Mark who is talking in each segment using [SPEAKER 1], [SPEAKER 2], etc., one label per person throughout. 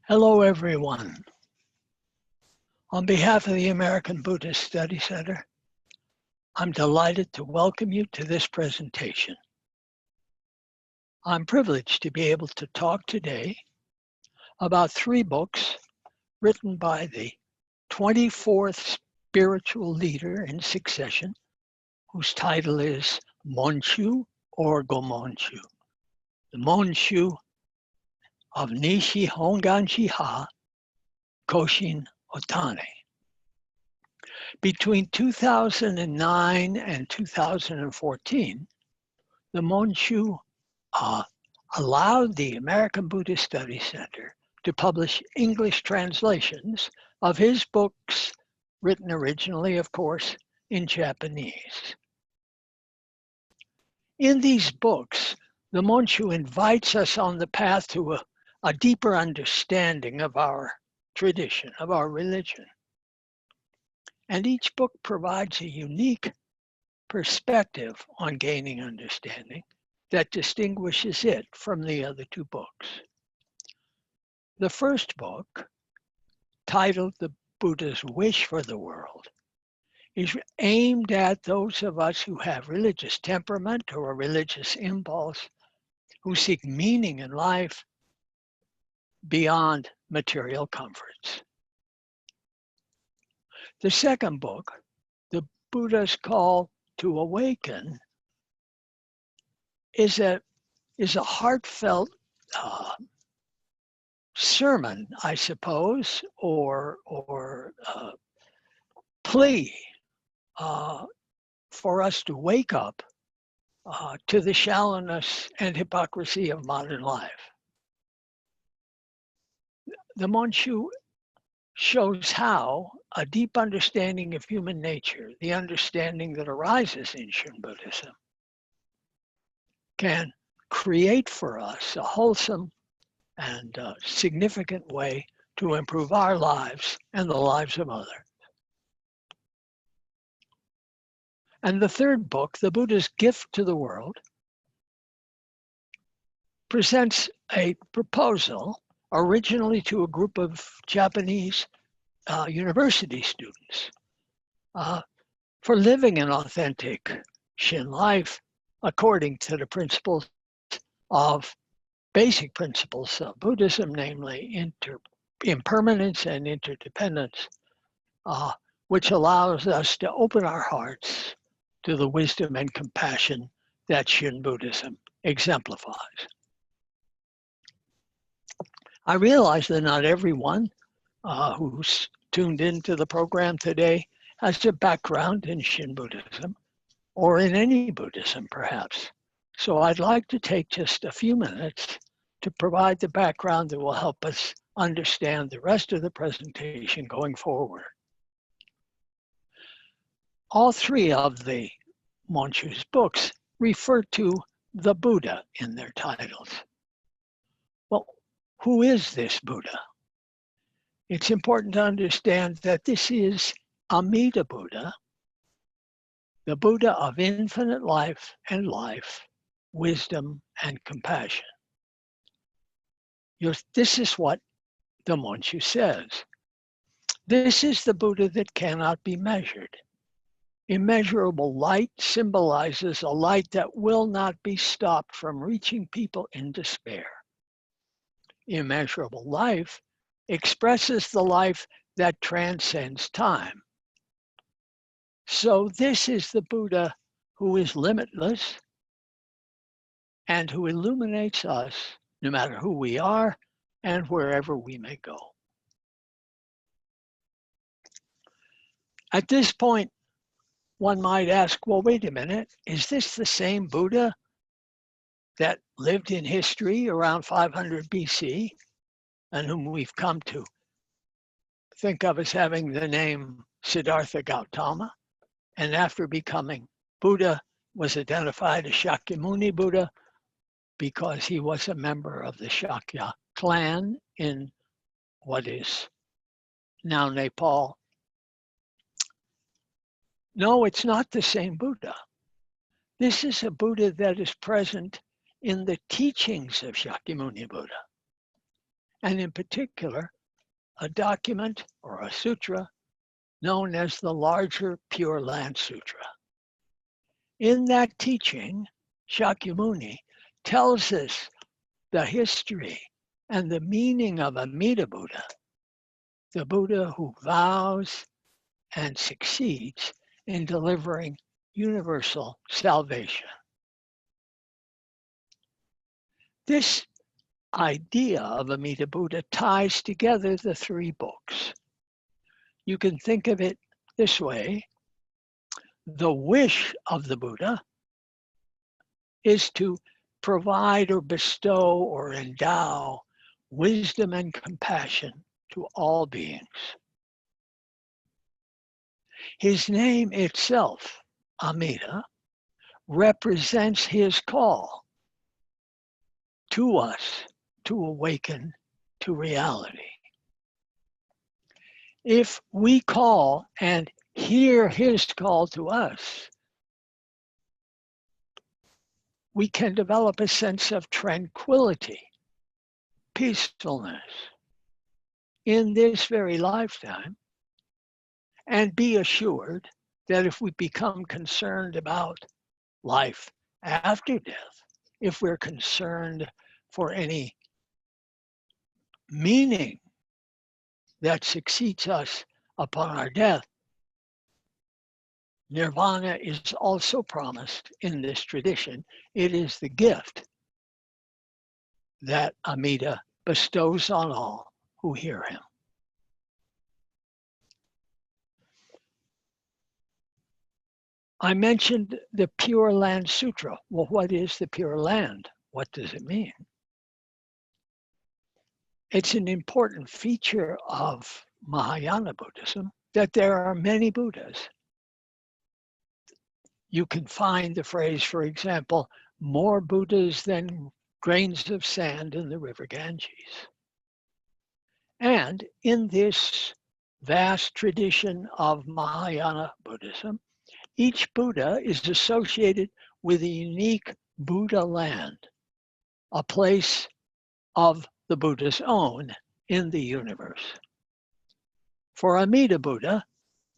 [SPEAKER 1] Hello, everyone. On behalf of the American Buddhist Study Center, I'm delighted to welcome you to this presentation. I'm privileged to be able to talk today about 3 books written by the 24th spiritual leader in succession, whose title is Monshu or Go-Monshu, the Monshu of Nishi Hongan-Shiha Koshin Ohtani. Between 2009 and 2014, the Monshu allowed the American Buddhist Study Center to publish English translations of his books, written originally, of course, in Japanese. In these books, the Monshu invites us on the path to a deeper understanding of our tradition, of our religion. And each book provides a unique perspective on gaining understanding that distinguishes it from the other 2 books. The first book, titled The Buddha's Wish for the World, is aimed at those of us who have religious temperament or a religious impulse, who seek meaning in life beyond material comforts. The second book, The Buddha's Call to Awaken, is a heartfelt sermon, I suppose, or plea for us to wake up to the shallowness and hypocrisy of modern life. The Monshu shows how a deep understanding of human nature, the understanding that arises in Shin Buddhism, can create for us a wholesome and significant way to improve our lives and the lives of others. And the third book, The Buddha's Gift to the World, presents a proposal originally to a group of Japanese university students for living an authentic Shin life according to the principles of basic principles of Buddhism, namely impermanence and interdependence, which allows us to open our hearts to the wisdom and compassion that Shin Buddhism exemplifies. I realize that not everyone who's tuned into the program today has a background in Shin Buddhism or in any Buddhism, perhaps. So I'd like to take just a few minutes to provide the background that will help us understand the rest of the presentation going forward. All 3 of the Monshu's books refer to the Buddha in their titles. Well, who is this Buddha? It's important to understand that this is Amida Buddha, the Buddha of infinite life and life, wisdom and compassion. This is what the Monshu says. This is the Buddha that cannot be measured. Immeasurable light symbolizes a light that will not be stopped from reaching people in despair. Immeasurable life expresses the life that transcends time. So this is the Buddha who is limitless and who illuminates us no matter who we are and wherever we may go. At this point, one might ask, well, wait a minute, is this the same Buddha that lived in history around 500 BC and whom we've come to think of as having the name Siddhartha Gautama, and after becoming Buddha was identified as Shakyamuni Buddha because he was a member of the Shakya clan in what is now Nepal? No, it's not the same Buddha. This is a Buddha that is present in the teachings of Shakyamuni Buddha. and in particular, a document or a sutra known as the larger Pure Land Sutra. In that teaching, Shakyamuni tells us the history and the meaning of Amida Buddha, the Buddha who vows and succeeds in delivering universal salvation. This idea of Amida Buddha ties together the three books. You can think of it this way. The wish of the Buddha is to provide or bestow or endow wisdom and compassion to all beings. His name itself, Amida, represents his call to us to awaken to reality. If we call and hear his call to us, we can develop a sense of tranquility, peacefulness in this very lifetime, and be assured that if we become concerned about life after death, if we're concerned for any meaning that succeeds us upon our death, nirvana is also promised in this tradition. It is the gift that Amida bestows on all who hear him. I mentioned the Pure Land Sutra. Well, what is the Pure Land? What does it mean? It's an important feature of Mahayana Buddhism that there are many Buddhas. You can find the phrase, for example, more Buddhas than grains of sand in the river Ganges. And in this vast tradition of Mahayana Buddhism, each Buddha is associated with a unique Buddha land, a place of the Buddha's own in the universe. For Amida Buddha,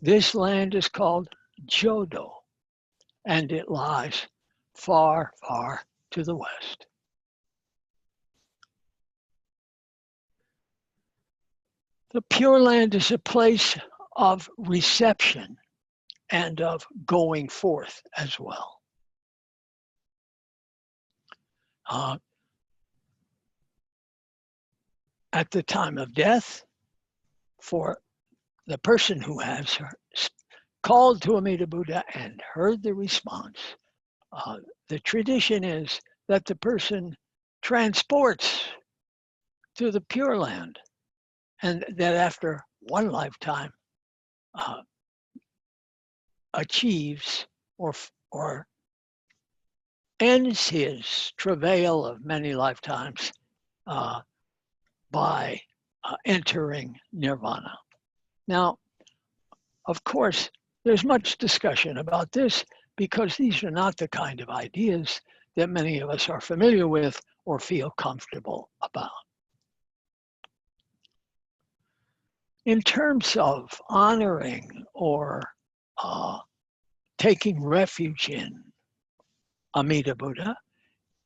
[SPEAKER 1] this land is called Jodo, and it lies far, far to the west. The Pure Land is a place of reception and of going forth as well. At the time of death, for the person who has called to Amida Buddha and heard the response, the tradition is that the person transports to the Pure Land, and that after one lifetime achieves or ends his travail of many lifetimes by entering nirvana. Now, of course, there's much discussion about this because these are not the kind of ideas that many of us are familiar with or feel comfortable about. In terms of honoring or taking refuge in Amida Buddha,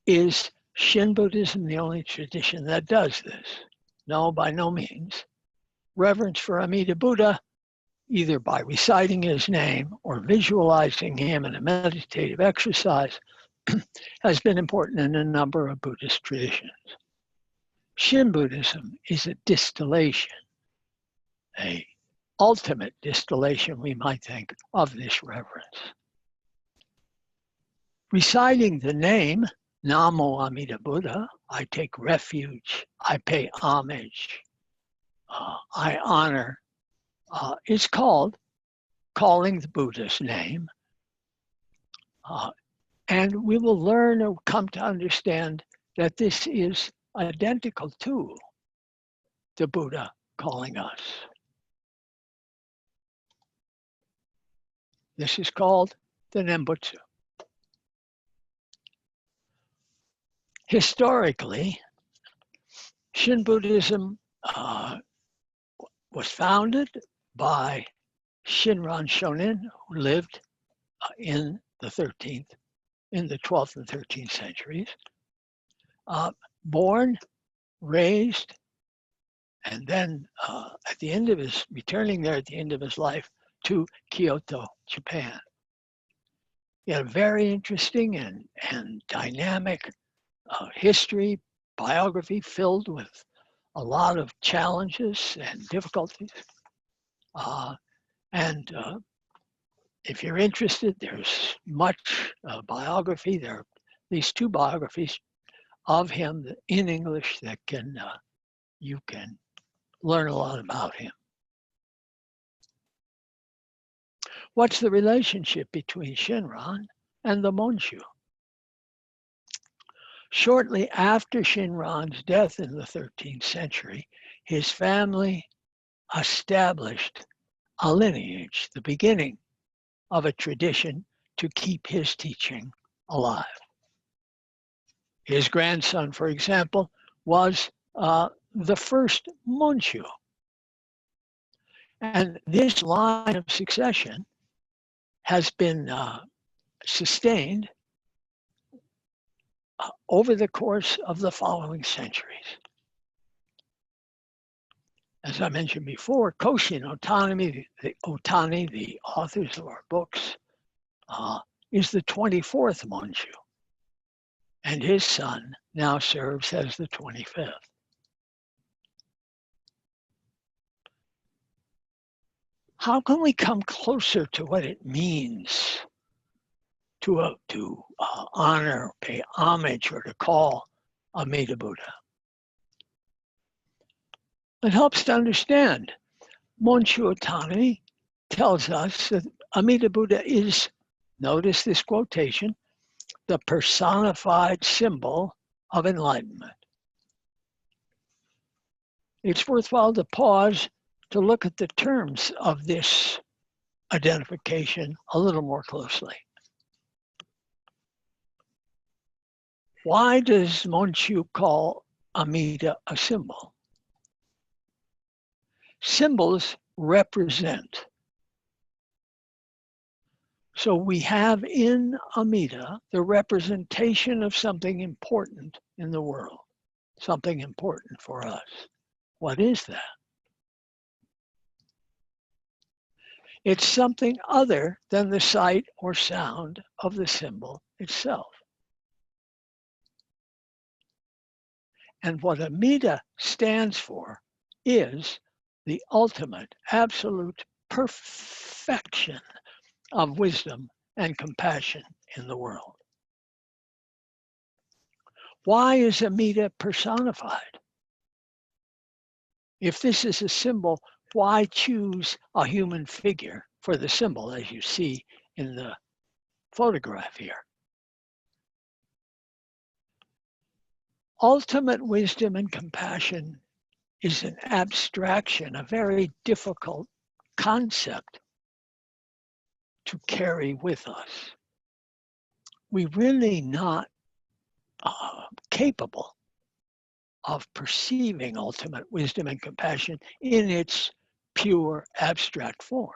[SPEAKER 1] is Shin Buddhism the only tradition that does this? No, by no means. Reverence for Amida Buddha, either by reciting his name or visualizing him in a meditative exercise, has been important in a number of Buddhist traditions. Shin Buddhism is a distillation, an ultimate distillation, we might think, of this reverence. Reciting the name, Namo Amida Buddha, I take refuge, I pay homage, I honor, is called calling the Buddha's name. And we will learn or come to understand that this is identical to the Buddha calling us. This is called the Nembutsu. Historically, Shin Buddhism was founded by Shinran Shonin, who lived in the 12th and 13th centuries. Born, raised, and then at the end of returning there at the end of his life to Kyoto, Japan. He had a very interesting and dynamic history, biography filled with a lot of challenges and difficulties. If you're interested, there's much biography. There are at least 2 biographies of him in English that you can learn a lot about him. What's the relationship between Shinran and the Monshu? Shortly after Shinran's death in the 13th century, his family established a lineage, the beginning of a tradition to keep his teaching alive. His grandson, for example, was the first Monshu. And this line of succession has been sustained over the course of the following centuries. As I mentioned before, Koshin Ohtani, the authors of our books, is the 24th Monshu, and his son now serves as the 25th. How can we come closer to what it means to honor, pay homage, or to call Amida Buddha? It helps to understand. Monshu Ohtani tells us that Amida Buddha is, notice this quotation, the personified symbol of enlightenment. It's worthwhile to pause to look at the terms of this identification a little more closely. Why does Monshu call Amida a symbol? Symbols represent. So we have in Amida the representation of something important in the world, something important for us. What is that? It's something other than the sight or sound of the symbol itself. And what Amida stands for is the ultimate, absolute perfection of wisdom and compassion in the world. Why is Amida personified? If this is a symbol, why choose a human figure for the symbol, as you see in the photograph here? Ultimate wisdom and compassion is an abstraction, a very difficult concept to carry with us. We're really not capable of perceiving ultimate wisdom and compassion in its pure abstract form.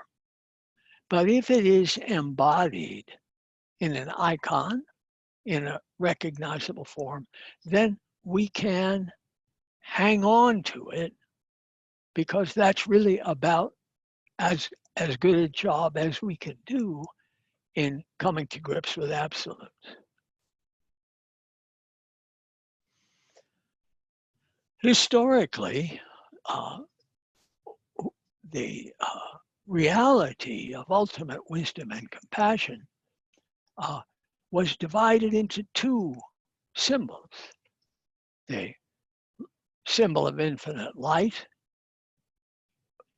[SPEAKER 1] But if it is embodied in an icon, in a recognizable form, then we can hang on to it, because that's really about as good a job as we can do in coming to grips with absolutes. Historically, the reality of ultimate wisdom and compassion was divided into 2 symbols. The symbol of infinite light,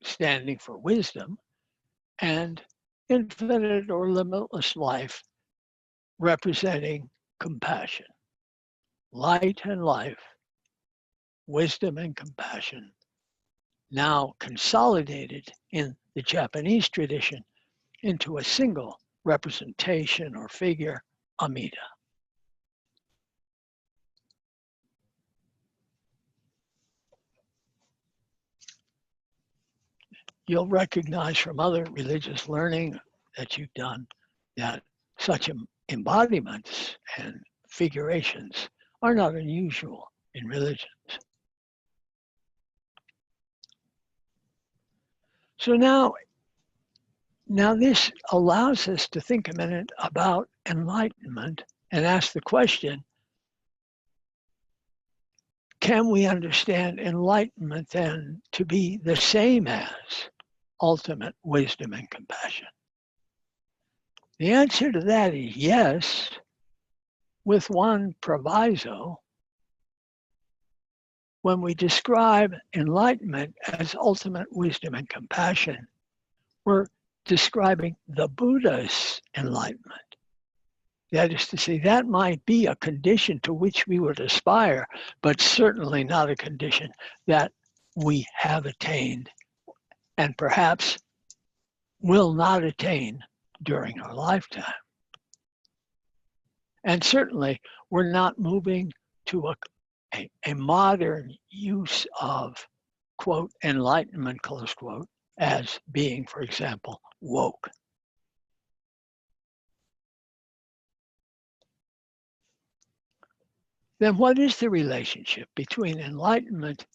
[SPEAKER 1] standing for wisdom, and infinite or limitless life, representing compassion. Light and life, wisdom and compassion, now consolidated in the Japanese tradition into a single representation or figure, Amida. you'll recognize from other religious learning that you've done that such embodiments and figurations are not unusual in religions. So now this allows us to think a minute about enlightenment and ask the question, can we understand enlightenment then to be the same as ultimate wisdom and compassion? The answer to that is yes, with one proviso. When we describe enlightenment as ultimate wisdom and compassion, we're describing the Buddha's enlightenment. That is to say, that might be a condition to which we would aspire, but certainly not a condition that we have attained and perhaps will not attain during our lifetime. And certainly, we're not moving to a modern use of, quote, enlightenment, close quote, as being, for example, woke. Then what is the relationship between enlightenment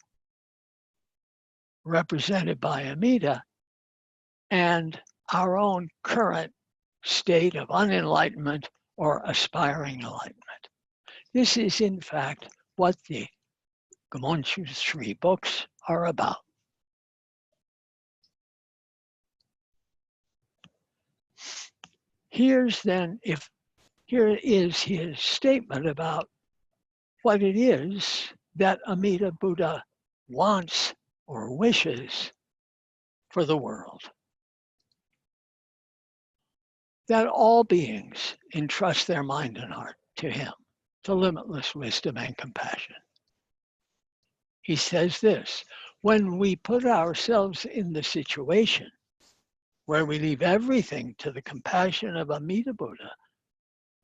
[SPEAKER 1] represented by Amida and our own current state of unenlightenment or aspiring enlightenment? This is, in fact, what the Monshu's 3 books are about. Here is his statement about what it is that Amida Buddha wants or wishes for the world. That all beings entrust their mind and heart to him, to limitless wisdom and compassion. He says this, when we put ourselves in the situation where we leave everything to the compassion of Amida Buddha,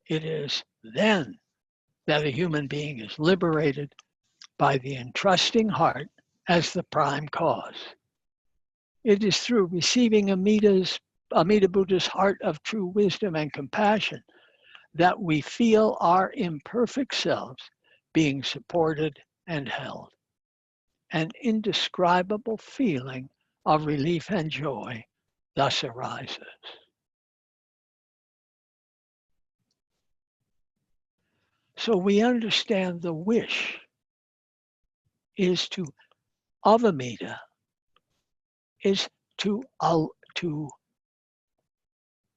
[SPEAKER 1] it is then that a human being is liberated by the entrusting heart as the prime cause. It is through receiving Amida Buddha's heart of true wisdom and compassion that we feel our imperfect selves being supported and held. An indescribable feeling of relief and joy thus arises. So we understand the wish of Amida is to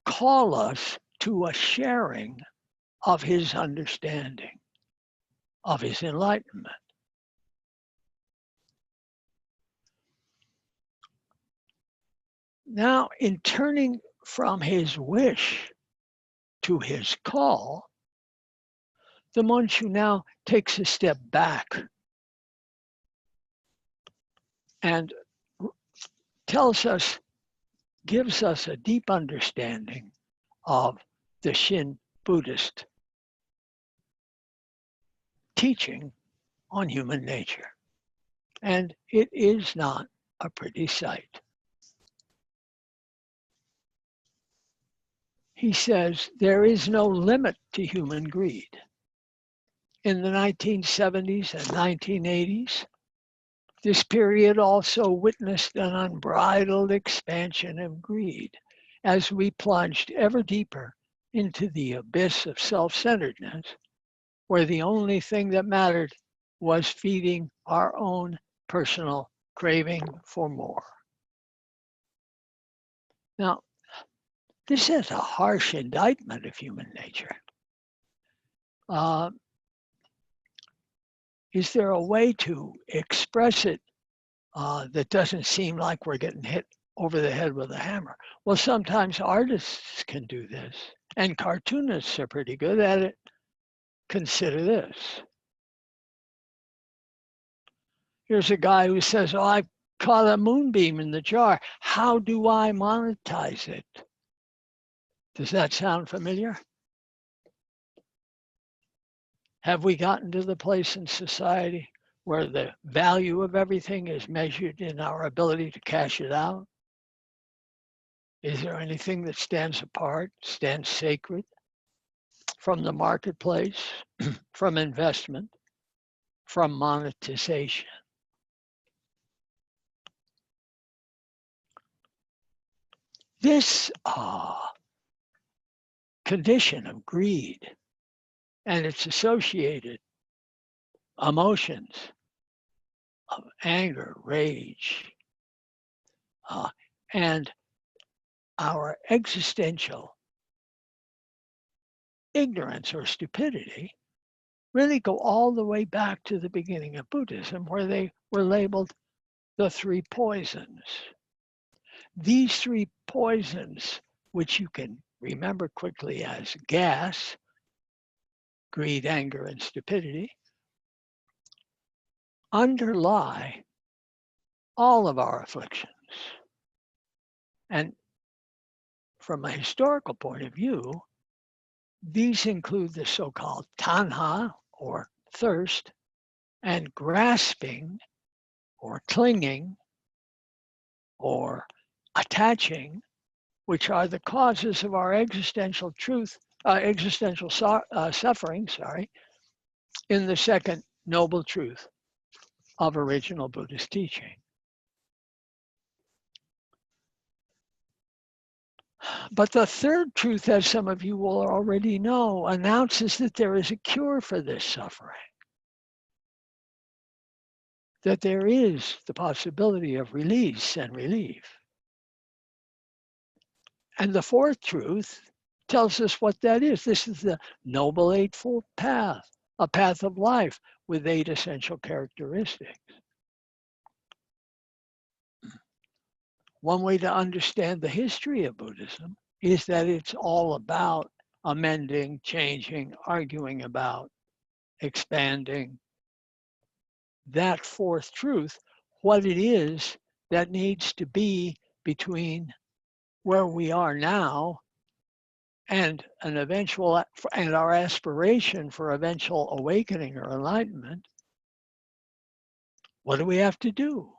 [SPEAKER 1] call us to a sharing of his understanding, of his enlightenment. Now, in turning from his wish to his call, the Monshu now takes a step back and gives us a deep understanding of the Shin Buddhist teaching on human nature. And it is not a pretty sight. He says, there is no limit to human greed. In the 1970s and 1980s, this period also witnessed an unbridled expansion of greed as we plunged ever deeper into the abyss of self-centeredness, where the only thing that mattered was feeding our own personal craving for more. Now, this is a harsh indictment of human nature. Is there a way to express it that doesn't seem like we're getting hit over the head with a hammer? Well, sometimes artists can do this, and cartoonists are pretty good at it. Consider this. Here's a guy who says, oh, I caught a moonbeam in the jar. How do I monetize it? Does that sound familiar? Have we gotten to the place in society where the value of everything is measured in our ability to cash it out? Is there anything that stands apart, stands sacred from the marketplace, from investment, from monetization? This condition of greed and its associated emotions of anger, rage, and our existential ignorance or stupidity really go all the way back to the beginning of Buddhism, where they were labeled the three poisons. These three poisons, which you can remember quickly as gas, greed, anger, and stupidity, underlie all of our afflictions. And from a historical point of view, these include the so-called tanha, or thirst, and grasping, or clinging, or attaching, which are the causes of our existential suffering, in the second noble truth of original Buddhist teaching. But the third truth, as some of you will already know, announces that there is a cure for this suffering, that there is the possibility of release and relief. And the fourth truth tells us what that is. This is the Noble Eightfold Path, a path of life with 8 essential characteristics. One way to understand the history of Buddhism is that it's all about amending, changing, arguing about, expanding that fourth truth, what it is that needs to be between where we are now and our aspiration for eventual awakening or enlightenment. What do we have to do?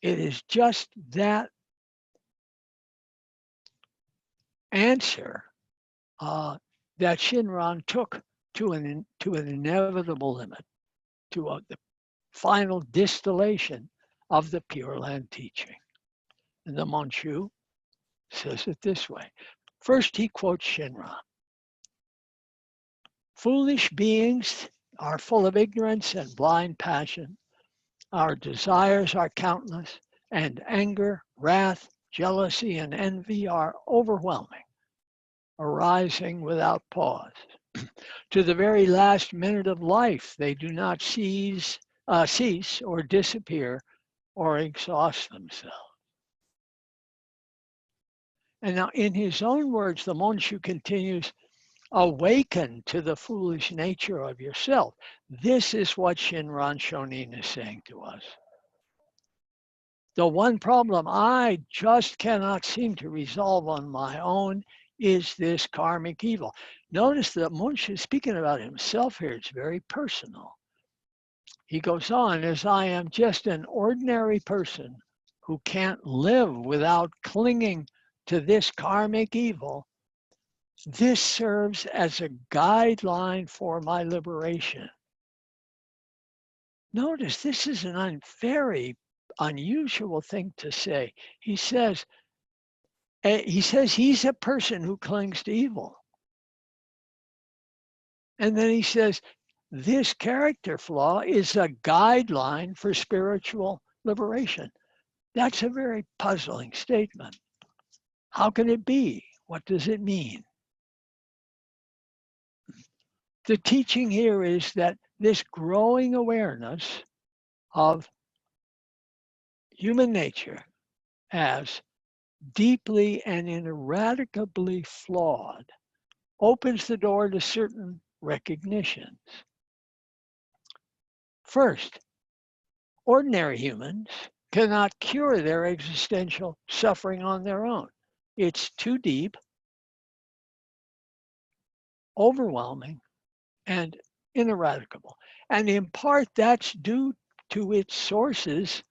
[SPEAKER 1] It is just that answer that Shinran took to an inevitable limit, to the final distillation of the Pure Land teaching. And the Monshu says it this way. First, he quotes Shinran. Foolish beings are full of ignorance and blind passion. Our desires are countless, and anger, wrath, jealousy, and envy are overwhelming, arising without pause. To the very last minute of life, they do not cease or disappear or exhaust themselves. And now, in his own words, the Monshu continues, awaken to the foolish nature of yourself. This is what Shinran Shonin is saying to us. The one problem I just cannot seem to resolve on my own is this karmic evil. Notice that Monshu is speaking about himself here. It's very personal. He goes on, as I am just an ordinary person who can't live without clinging to this karmic evil, this serves as a guideline for my liberation. Notice this is a very unusual thing to say. He says he's a person who clings to evil. And then he says, this character flaw is a guideline for spiritual liberation. That's a very puzzling statement. How can it be? What does it mean? The teaching here is that this growing awareness of human nature as deeply and ineradicably flawed opens the door to certain recognitions. First, ordinary humans cannot cure their existential suffering on their own. It's too deep, overwhelming, and ineradicable. And in part, that's due to its sources,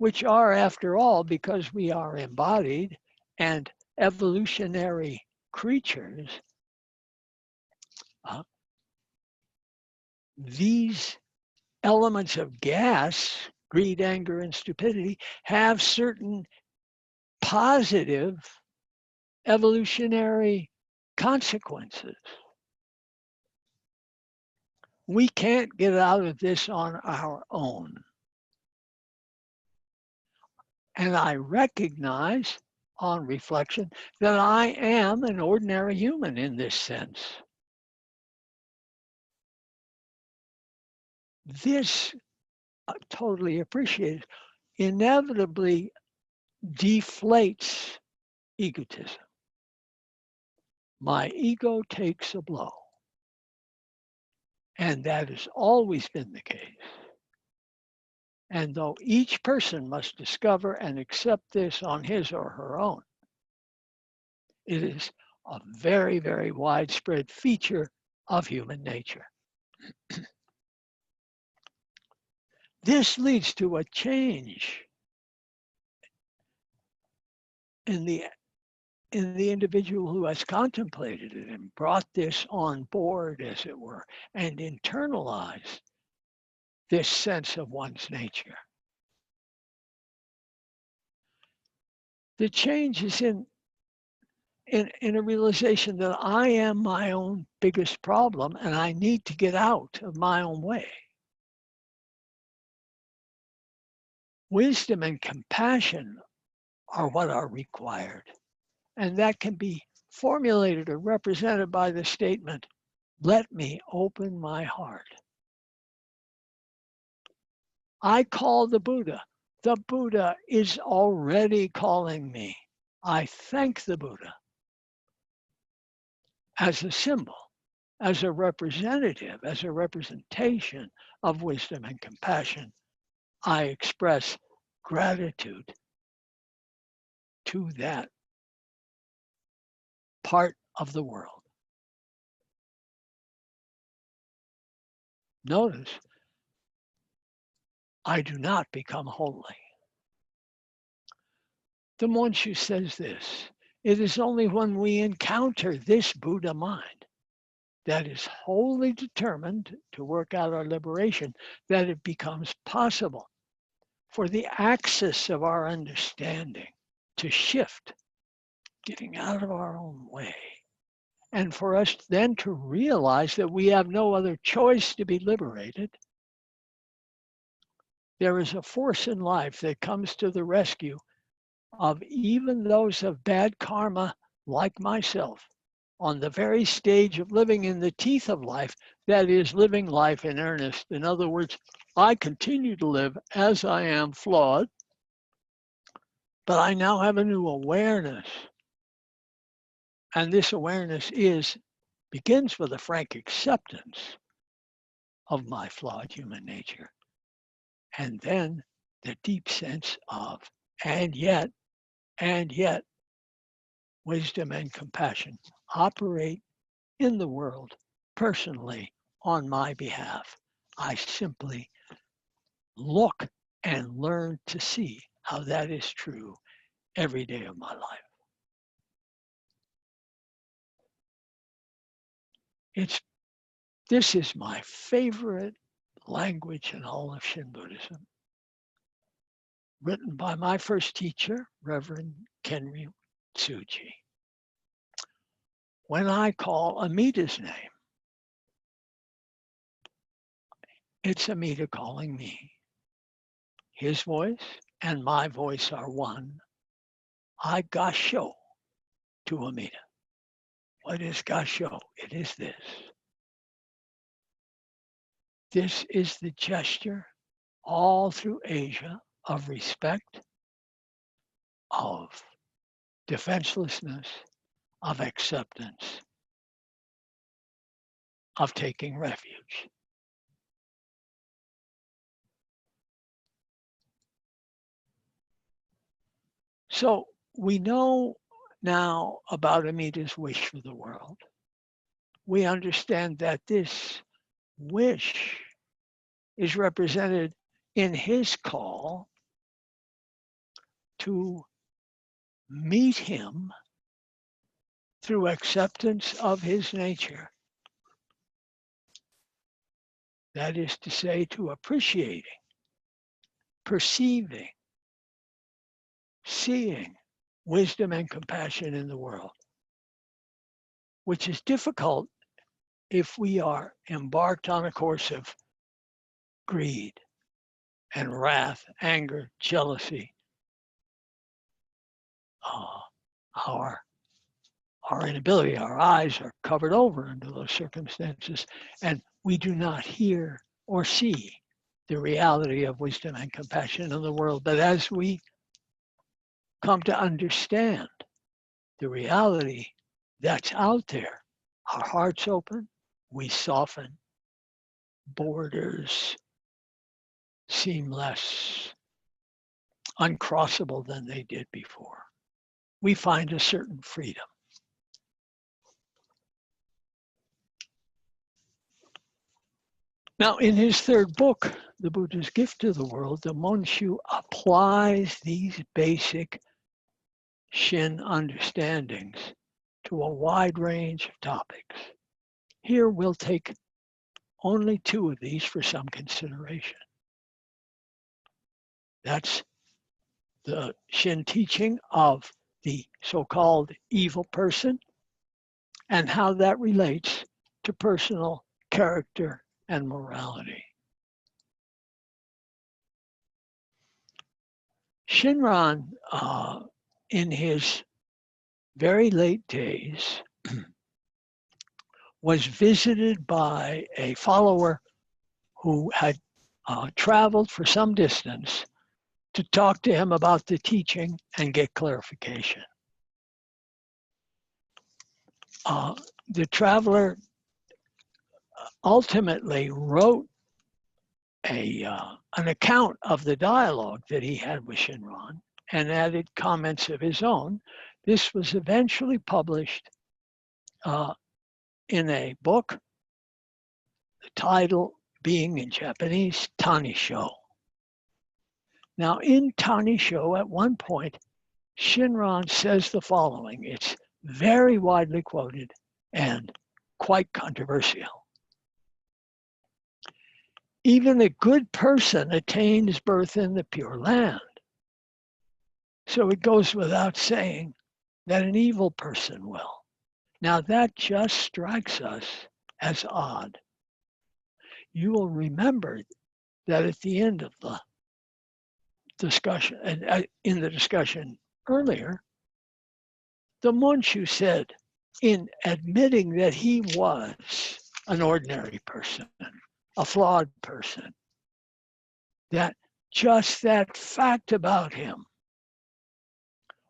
[SPEAKER 1] which are, after all, because we are embodied and evolutionary creatures, these elements of gas, greed, anger, and stupidity, have certain positive evolutionary consequences. We can't get out of this on our own. And I recognize on reflection that I am an ordinary human in this sense. This, totally appreciated, inevitably deflates egotism. My ego takes a blow. And that has always been the case. And though each person must discover and accept this on his or her own, it is a very, very widespread feature of human nature. This leads to a change in the individual who has contemplated it and brought this on board, as it were, and internalized this sense of one's nature. The change is in a realization that I am my own biggest problem and I need to get out of my own way. Wisdom and compassion are what are required. And that can be formulated or represented by the statement, let me open my heart. I call the Buddha. The Buddha is already calling me. I thank the Buddha. As a symbol, as a representative, as a representation of wisdom and compassion, I express gratitude to that part of the world. Notice, I do not become holy. The Monshu says this, it is only when we encounter this Buddha mind that is wholly determined to work out our liberation that it becomes possible for the axis of our understanding to shift, getting out of our own way, and for us then to realize that we have no other choice to be liberated. There is a force in life that comes to the rescue of even those of bad karma like myself on the very stage of living in the teeth of life, that is, living life in earnest. In other words, I continue to live as I am flawed, but I now have a new awareness. And this awareness begins with a frank acceptance of my flawed human nature. And then the deep sense of, and yet, wisdom and compassion operate in the world personally on my behalf. I simply look and learn to see how that is true every day of my life. This is my favorite language in all of Shin Buddhism, written by my first teacher, Reverend Kenri Tsuji. When I call Amita's name, it's Amita calling me. His voice and my voice are one. I gasho to Amita. What is gasho? It is this. This is the gesture all through Asia of respect, of defenselessness, of acceptance, of taking refuge. So we know now about Amita's wish for the world. We understand that this wish is represented in his call to meet him through acceptance of his nature. That is to say, to appreciating, perceiving, seeing wisdom and compassion in the world, which is difficult if we are embarked on a course of greed and wrath, anger, jealousy. Our inability, our eyes are covered over under those circumstances, and we do not hear or see the reality of wisdom and compassion in the world. But as we come to understand the reality that's out there, our hearts open, we soften, borders seem less uncrossable than they did before. We find a certain freedom. Now, in his third book, The Buddha's Gift to the World, the Monshu applies these basic Shin understandings to a wide range of topics. Here we'll take only two of these for some consideration. That's the Shin teaching of the so-called evil person and how that relates to personal character and morality. Shinran, in his very late days, was visited by a follower who had traveled for some distance to talk to him about the teaching and get clarification. The traveler ultimately wrote an account of the dialogue that he had with Shinran and added comments of his own. This was eventually published in a book, the title being in Japanese, Tanisho. Now in Tanisho, at one point, Shinran says the following. It's very widely quoted and quite controversial. Even a good person attains birth in the Pure Land. So it goes without saying that an evil person will. Now that just strikes us as odd. You will remember that at the end of the discussion, and in the discussion earlier, the Monshu said, in admitting that he was an ordinary person, a flawed person, that just that fact about him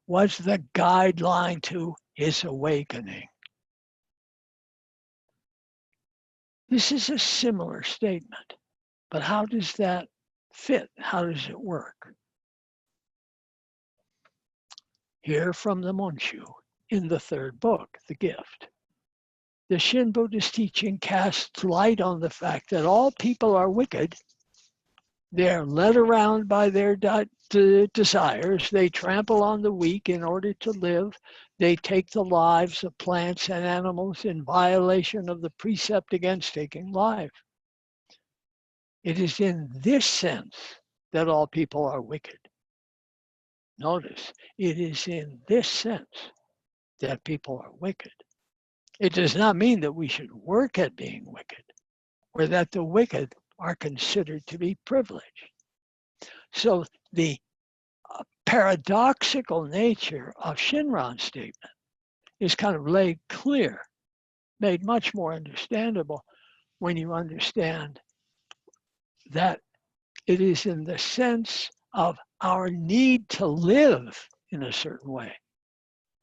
[SPEAKER 1] was the guideline to his awakening. This is a similar statement, but how does that fit? How does it work? Here from the Monshu, in the third book, The Gift. The Shin Buddhist teaching casts light on the fact that all people are wicked. They're led around by their desires. They trample on the weak in order to live. They take the lives of plants and animals in violation of the precept against taking life. It is in this sense that all people are wicked. Notice, it is in this sense that people are wicked. It does not mean that we should work at being wicked, or that the wicked are considered to be privileged. So the paradoxical nature of Shinran's statement is kind of laid clear, made much more understandable when you understand that it is in the sense of our need to live in a certain way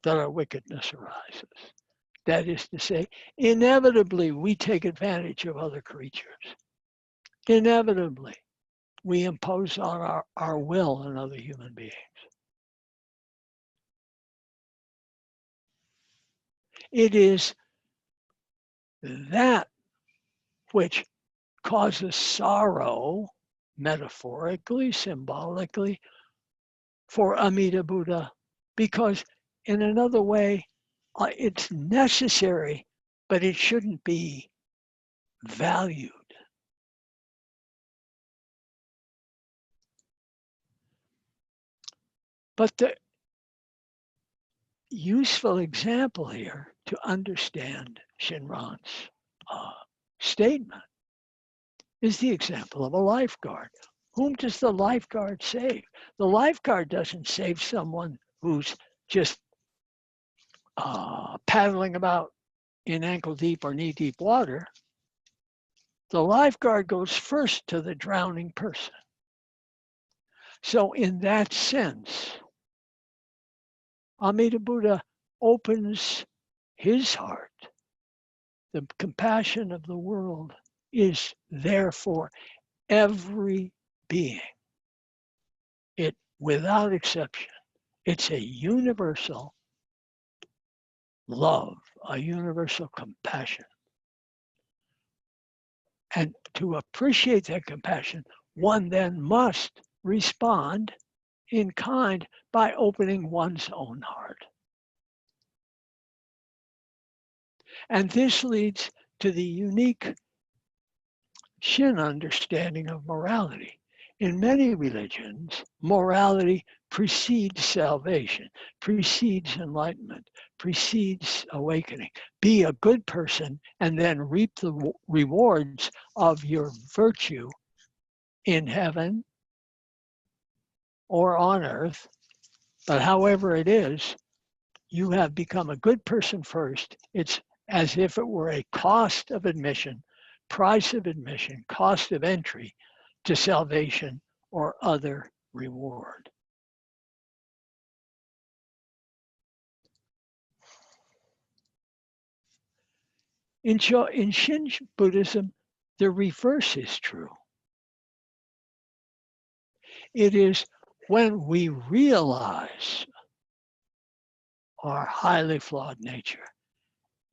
[SPEAKER 1] that our wickedness arises. That is to say, inevitably we take advantage of other creatures. Inevitably, we impose on our will on other human beings. It is that which causes sorrow, metaphorically, symbolically, for Amida Buddha, because in another way, it's necessary, but it shouldn't be valued. But the useful example here to understand Shinran's statement is the example of a lifeguard. Whom does the lifeguard save? The lifeguard doesn't save someone who's just paddling about in ankle-deep or knee-deep water. The lifeguard goes first to the drowning person. So in that sense, Amida Buddha opens his heart. The compassion of the world is there for every being. It, without exception, it's a universal love, a universal compassion. And to appreciate that compassion, one then must respond in kind by opening one's own heart. And this leads to the unique Shin understanding of morality. In many religions, morality precedes salvation, precedes enlightenment, precedes awakening. Be a good person and then reap the rewards of your virtue in heaven or on earth. But however it is, you have become a good person first. It's as if it were a cost of admission, price of admission, cost of entry to salvation or other reward. In Shin Buddhism, the reverse is true. It is when we realize our highly flawed nature,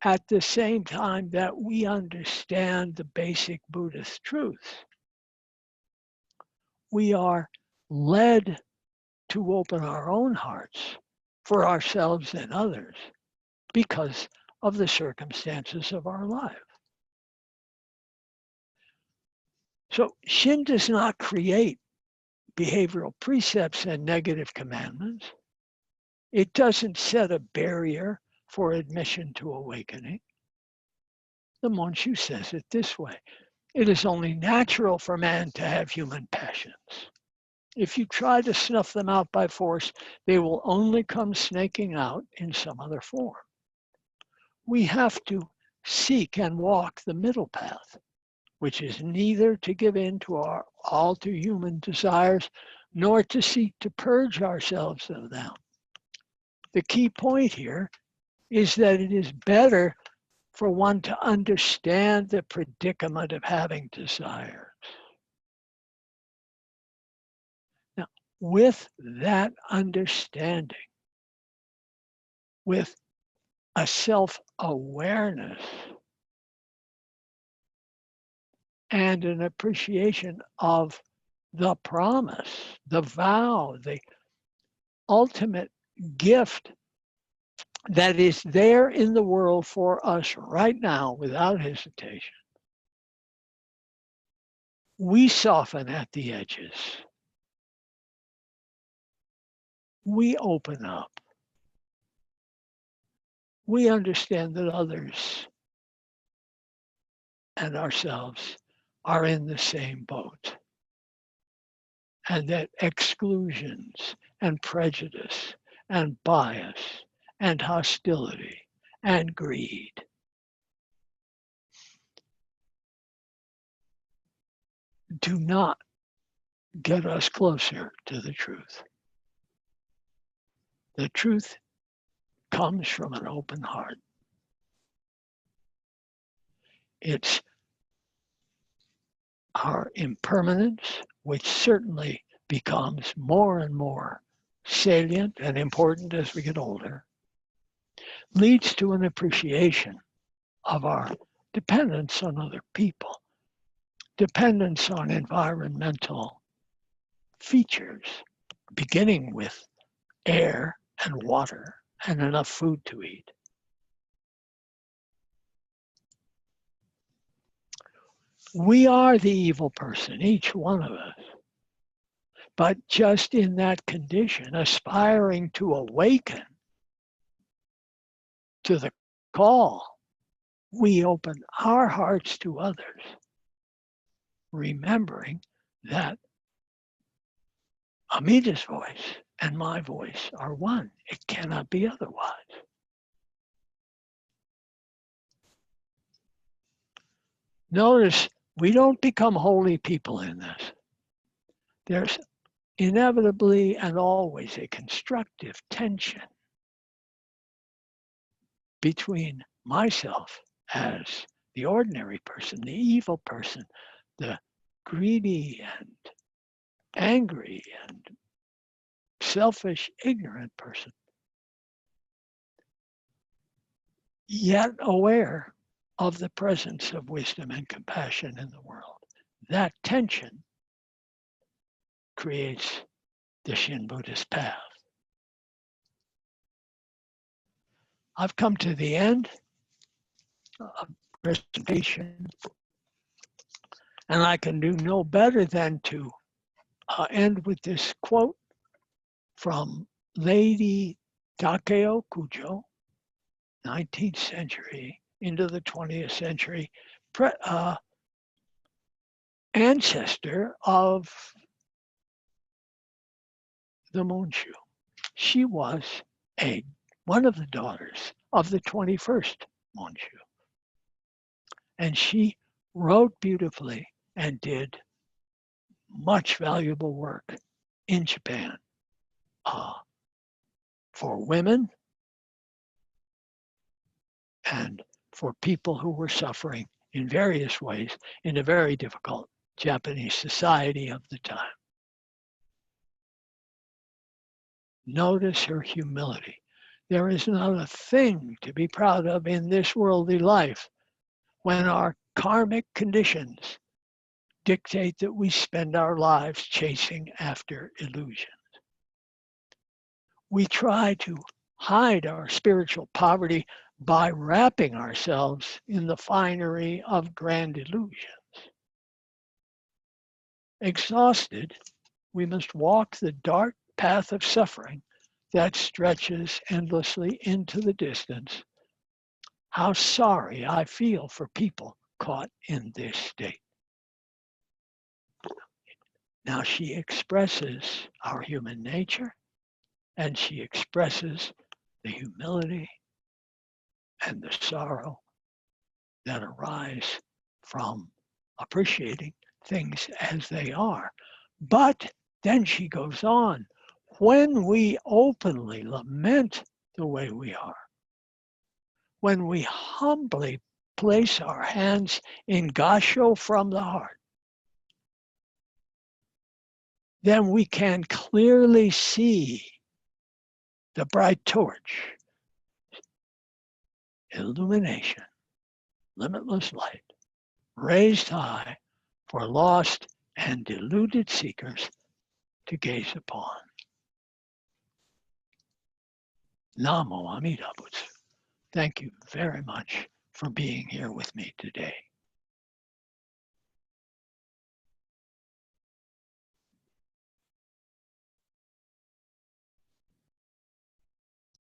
[SPEAKER 1] at the same time that we understand the basic Buddhist truths, we are led to open our own hearts for ourselves and others because of the circumstances of our life. So Shin does not create behavioral precepts and negative commandments. It doesn't set a barrier for admission to awakening. The Monshu says it this way: it is only natural for man to have human passions. If you try to snuff them out by force, they will only come snaking out in some other form. We have to seek and walk the middle path, which is neither to give in to our all too human desires, nor to seek to purge ourselves of them. The key point here is that it is better for one to understand the predicament of having desires. Now, with that understanding, with a self-awareness and an appreciation of the promise, the vow, the ultimate gift that is there in the world for us right now without hesitation, we soften at the edges. We open up. We understand that others and ourselves are in the same boat, and that exclusions and prejudice and bias and hostility and greed do not get us closer to the truth. The truth comes from an open heart. It's our impermanence, which certainly becomes more and more salient and important as we get older, leads to an appreciation of our dependence on other people, dependence on environmental features, beginning with air and water and enough food to eat. We are the evil person, each one of us. But just in that condition, aspiring to awaken to the call, we open our hearts to others, remembering that Amita's voice and my voice are one. It cannot be otherwise. Notice we don't become holy people in this. There's inevitably and always a constructive tension between myself as the ordinary person, the evil person, the greedy and angry and selfish, ignorant person, yet aware of the presence of wisdom and compassion in the world. That tension creates the Shin Buddhist path. I've come to the end of the presentation, and I can do no better than to end with this quote from Lady Takeo Kujo, 19th century into the 20th century, ancestor of the Monshu. She was one of the daughters of the 21st Monshu. And she wrote beautifully and did much valuable work in Japan for women and for people who were suffering in various ways in a very difficult Japanese society of the time. Notice her humility. There is not a thing to be proud of in this worldly life when our karmic conditions dictate that we spend our lives chasing after illusions. We try to hide our spiritual poverty by wrapping ourselves in the finery of grand illusions. Exhausted, we must walk the dark path of suffering that stretches endlessly into the distance. How sorry I feel for people caught in this state. Now she expresses our human nature, and she expresses the humility and the sorrow that arise from appreciating things as they are. But then she goes on, when we openly lament the way we are, when we humbly place our hands in gasho from the heart, then we can clearly see the bright torch, illumination, limitless light, raised high for lost and deluded seekers to gaze upon. Namo Amida Butsu. Thank you very much for being here with me today.